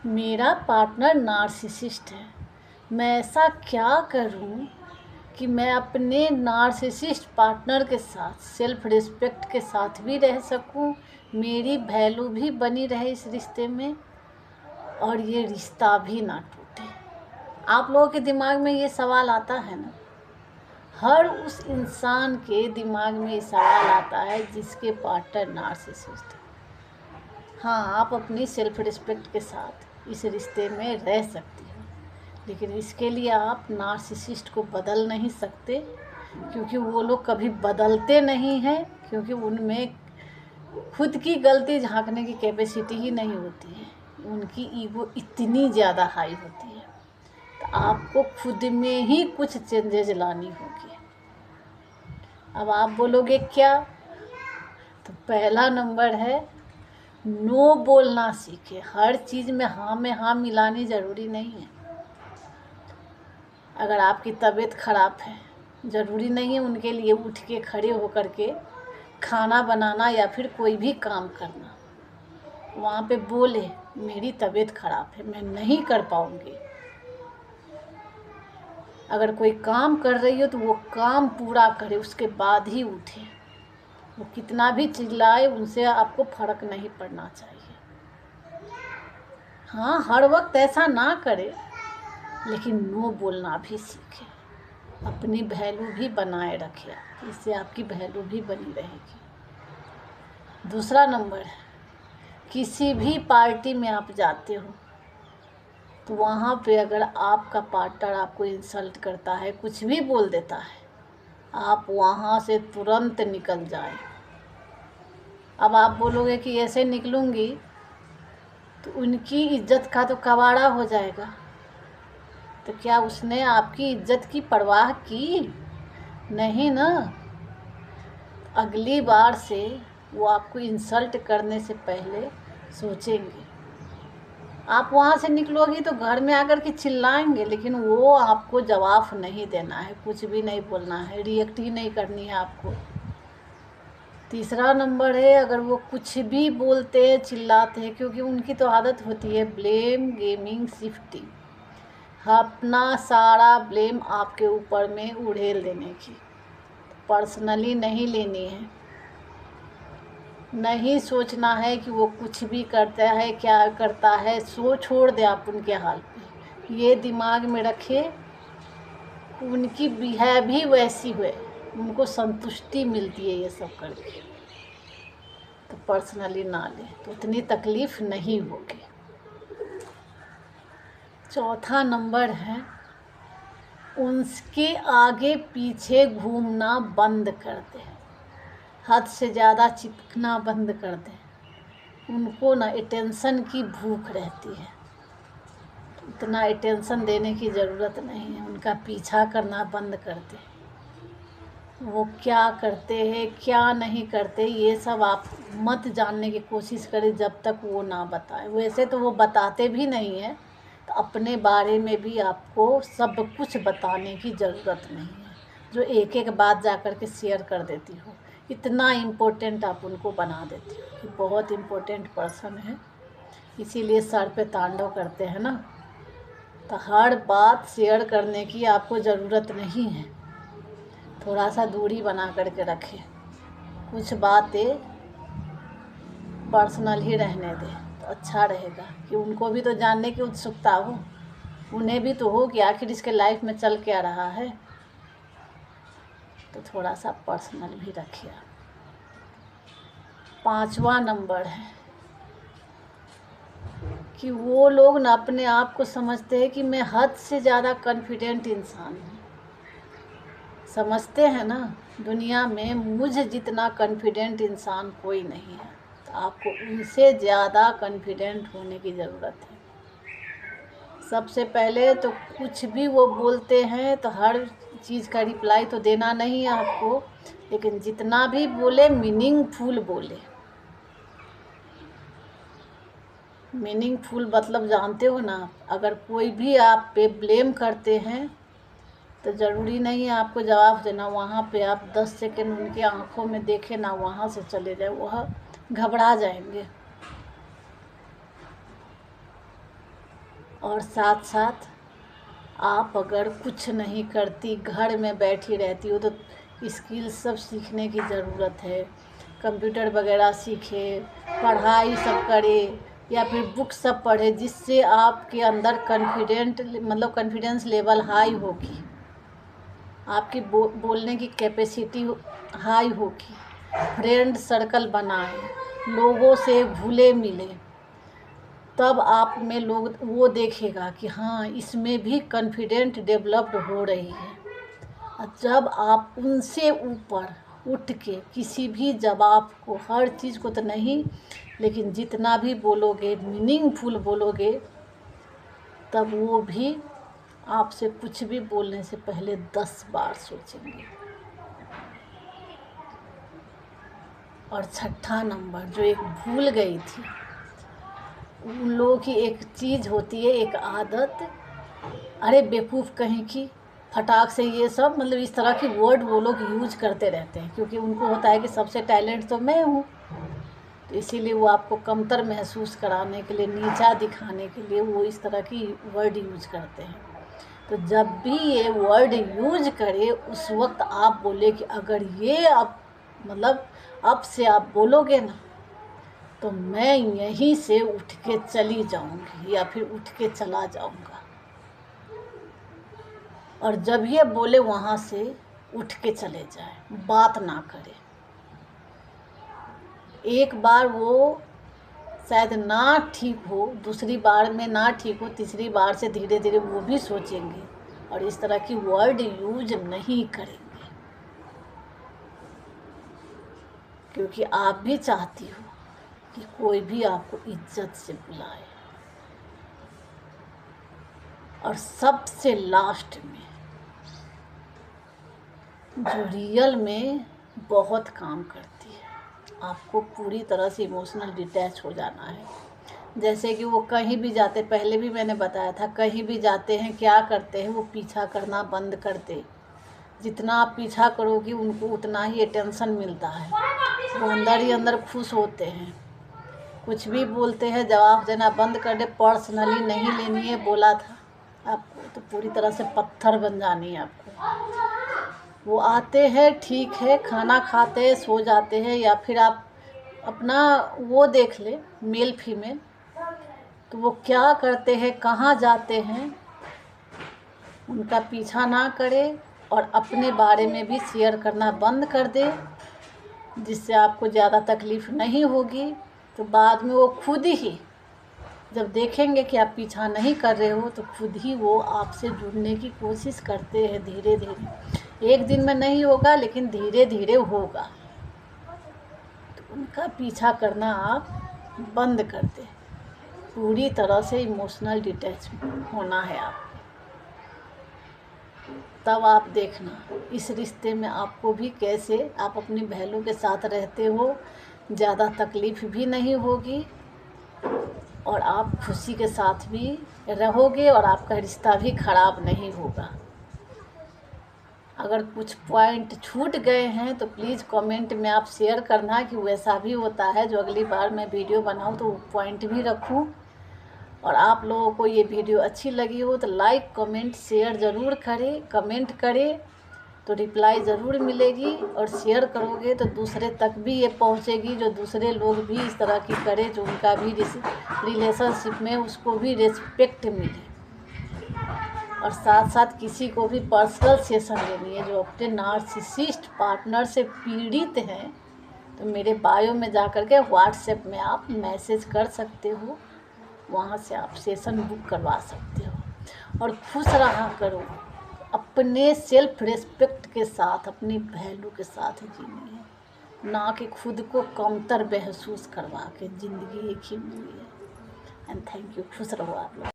मेरा partner narcissist है। मैं ऐसा क्या करूं कि मैं अपने नार्सिसिस्ट पार्टनर के साथ सेल्फ रिस्पेक्ट के साथ भी रह सकूं, मेरी वैल्यू भी बनी रहे इस रिश्ते में और ये रिश्ता भी ना टूटे। आप लोगों के दिमाग में ये सवाल आता है ना? हर उस इंसान के दिमाग में ये सवाल आता है जिसके पार्टनर नार्सिसिस्ट है। हाँ, आप अपनी सेल्फ रिस्पेक्ट के साथ इस रिश्ते में रह सकती हो, लेकिन इसके लिए आप नार्सिसिस्ट को बदल नहीं सकते, क्योंकि वो लोग कभी बदलते नहीं हैं, क्योंकि उनमें खुद की गलती झांकने की कैपेसिटी ही नहीं होती है। उनकी ईगो इतनी ज़्यादा हाई होती है। तो आपको खुद में ही कुछ चेंजेस लानी होगी। अब आप बोलोगे क्या? तो पहला नंबर है, नो बोलना सीखे। हर चीज़ में हाँ मिलानी ज़रूरी नहीं है। अगर आपकी तबीयत ख़राब है, ज़रूरी नहीं है उनके लिए उठ के खड़े होकर के खाना बनाना या फिर कोई भी काम करना। वहाँ पे बोले मेरी तबीयत ख़राब है, मैं नहीं कर पाऊँगी। अगर कोई काम कर रही हो तो वो काम पूरा करे, उसके बाद ही उठे। वो कितना भी चिल्लाए, उनसे आपको फ़र्क नहीं पड़ना चाहिए। हाँ, हर वक्त ऐसा ना करे, लेकिन नो बोलना भी सीखे। अपनी वैल्यू भी बनाए रखे, इससे आपकी वैल्यू भी बनी रहेगी। दूसरा नंबर है, किसी भी पार्टी में आप जाते हो तो वहाँ पे अगर आपका पार्टनर आपको इंसल्ट करता है, कुछ भी बोल देता है, आप वहाँ से तुरंत निकल जाएं। अब आप बोलोगे कि ऐसे निकलूँगी तो उनकी इज्जत का तो कबाड़ा हो जाएगा। तो क्या उसने आपकी इज्जत की परवाह की? नहीं ना। अगली बार से वो आपको इंसल्ट करने से पहले सोचेंगे। आप वहाँ से निकलोगी तो घर में आकर के चिल्लाएंगे, लेकिन वो आपको जवाब नहीं देना है, कुछ भी नहीं बोलना है, रिएक्ट ही नहीं करनी है आपको। तीसरा नंबर है, अगर वो कुछ भी बोलते हैं, चिल्लाते हैं, क्योंकि उनकी तो आदत होती है ब्लेम गेमिंग शिफ्टिंग, अपना सारा ब्लेम आपके ऊपर में उड़ेल देने की। पर्सनली नहीं लेनी है, नहीं सोचना है कि वो कुछ भी करता है, क्या करता है, सो छोड़ दे आप उनके हाल पे। ये दिमाग में रखे, उनकी बिहेव भी वैसी हुए, उनको संतुष्टि मिलती है ये सब करके। तो पर्सनली ना ले तो उतनी तकलीफ़ नहीं होगी। चौथा नंबर है, उनके आगे पीछे घूमना बंद कर दे। हद से ज़्यादा चिपकना बंद कर दे। उनको ना अटेंशन की भूख रहती है, इतना अटेंशन देने की ज़रूरत नहीं है। उनका पीछा करना बंद कर दे। वो क्या करते हैं, क्या नहीं करते, ये सब आप मत जानने की कोशिश करें जब तक वो ना बताए। वैसे तो वो बताते भी नहीं हैं, तो अपने बारे में भी आपको सब कुछ बताने की ज़रूरत नहीं है, जो एक एक बात जा कर के शेयर कर देती हो। इतना इम्पोर्टेंट आप उनको बना देती हो कि बहुत इम्पोर्टेंट पर्सन है, इसीलिए सर पे तांडव करते हैं ना। तो हर बात शेयर करने की आपको ज़रूरत नहीं है, थोड़ा सा दूरी बना करके रखें। कुछ बातें पर्सनल ही रहने दें तो अच्छा रहेगा, कि उनको भी तो जानने की उत्सुकता हो, उन्हें भी तो हो कि आखिर इसके लाइफ में चल क्या रहा है। तो थोड़ा सा पर्सनल भी रखिए। पांचवा नंबर है कि वो लोग ना अपने आप को समझते हैं कि मैं हद से ज़्यादा कॉन्फिडेंट इंसान हूँ। समझते हैं ना, दुनिया में मुझ जितना कॉन्फिडेंट इंसान कोई नहीं है। तो आपको उनसे ज़्यादा कॉन्फिडेंट होने की ज़रूरत है। सबसे पहले तो कुछ भी वो बोलते हैं तो हर चीज़ का रिप्लाई तो देना नहीं है आपको, लेकिन जितना भी बोले मीनिंगफुल बोले। मीनिंगफुल मतलब जानते हो ना, अगर कोई भी आप पे ब्लेम करते हैं तो ज़रूरी नहीं है आपको जवाब देना। वहाँ पे आप 10 सेकंड उनके आँखों में देखें ना, वहाँ से चले जाए, वह घबरा जाएंगे। और साथ साथ आप अगर कुछ नहीं करती, घर में बैठी रहती हो, तो स्किल सब सीखने की ज़रूरत है। कंप्यूटर वगैरह सीखे, पढ़ाई सब करे, या फिर बुक सब पढ़े, जिससे आपके अंदर कॉन्फिडेंस लेवल हाई होगी, आपकी बोलने की कैपेसिटी हाई होगी। फ्रेंड सर्कल बनाएं, लोगों से घुले मिले, तब आप में लोग वो देखेगा कि हाँ, इसमें भी कॉन्फिडेंट डेवलप्ड हो रही है। जब आप उनसे ऊपर उठ के किसी भी जवाब को, हर चीज़ को तो नहीं, लेकिन जितना भी बोलोगे, मीनिंगफुल बोलोगे, तब वो भी आपसे कुछ भी बोलने से पहले 10 बार सोचेंगे। और छठा नंबर जो एक भूल गई थी, उन लोगों की एक चीज़ होती है, एक आदत, अरे बेवकूफ़ कहीं की, फटाक से ये सब इस तरह की वर्ड वो लोग यूज करते रहते हैं, क्योंकि उनको होता है कि सबसे टैलेंट तो मैं हूँ। तो इसीलिए वो आपको कमतर महसूस कराने के लिए, नीचा दिखाने के लिए वो इस तरह की वर्ड यूज करते हैं। तो जब भी ये वर्ड यूज करे, उस वक्त आप बोले कि अगर ये अब से आप बोलोगे ना, तो मैं यहीं से उठ के चली जाऊंगी या फिर उठ के चला जाऊंगा। और जब ये बोले, वहाँ से उठ के चले जाए, बात ना करे। एक बार वो शायद ना ठीक हो, दूसरी बार में ना ठीक हो, तीसरी बार से धीरे धीरे वो भी सोचेंगे और इस तरह की वर्ड यूज नहीं करेंगे, क्योंकि आप भी चाहती हो कि कोई भी आपको इज्जत से बुलाए। और सबसे लास्ट में जो रियल में बहुत काम करती है, आपको पूरी तरह से इमोशनल डिटैच हो जाना है। जैसे कि वो कहीं भी जाते, पहले भी मैंने बताया था, कहीं भी जाते हैं क्या करते हैं, वो पीछा करना बंद कर दे। जितना आप पीछा करोगी उनको उतना ही अटेंशन मिलता है, वो अंदर ही अंदर खुश होते हैं। कुछ भी बोलते हैं, जवाब देना बंद कर दे, पर्सनली नहीं लेनी है, बोला था आपको, तो पूरी तरह से पत्थर बन जानी है आपको। वो आते हैं, ठीक है, खाना खाते हैं, सो जाते हैं, या फिर आप अपना वो देख ले, मेल फीमेल, तो वो क्या करते हैं, कहाँ जाते हैं, उनका पीछा ना करे और अपने बारे में भी शेयर करना बंद कर दे, जिससे आपको ज़्यादा तकलीफ़ नहीं होगी। तो बाद में वो खुद ही जब देखेंगे कि आप पीछा नहीं कर रहे हो, तो खुद ही वो आपसे जुड़ने की कोशिश करते हैं धीरे धीरे। एक दिन में नहीं होगा, लेकिन धीरे धीरे होगा। तो उनका पीछा करना आप बंद कर दें, पूरी तरह से इमोशनल डिटैच होना है आप। तब आप देखना इस रिश्ते में आपको भी कैसे आप अपनी बहनों के साथ रहते हो, ज़्यादा तकलीफ़ भी नहीं होगी और आप खुशी के साथ भी रहोगे और आपका रिश्ता भी ख़राब नहीं होगा। अगर कुछ पॉइंट छूट गए हैं तो प्लीज़ कमेंट में आप शेयर करना कि वैसा भी होता है, जो अगली बार मैं वीडियो बनाऊं तो पॉइंट भी रखूं। और आप लोगों को ये वीडियो अच्छी लगी हो तो लाइक, कमेंट, शेयर ज़रूर करें। कमेंट करें तो रिप्लाई ज़रूर मिलेगी, और शेयर करोगे तो दूसरे तक भी ये पहुंचेगी, जो दूसरे लोग भी इस तरह की करें, जो उनका भी रिलेशनशिप में उसको भी रिस्पेक्ट मिले। और साथ साथ किसी को भी पर्सनल सेशन लेनी है, जो अपने नार्सिसिस्ट पार्टनर से पीड़ित हैं, तो मेरे बायो में जा कर के व्हाट्सएप में आप मैसेज कर सकते हो, वहाँ से आप सेशन बुक करवा सकते हो। और खुश रहा करो, अपने सेल्फ रिस्पेक्ट के साथ अपनी वैल्यू के साथ जीनी है, ना कि खुद को कमतर महसूस करवा के। ज़िंदगी एक ही मिली है। And thank you. खुश रहो आप लोग।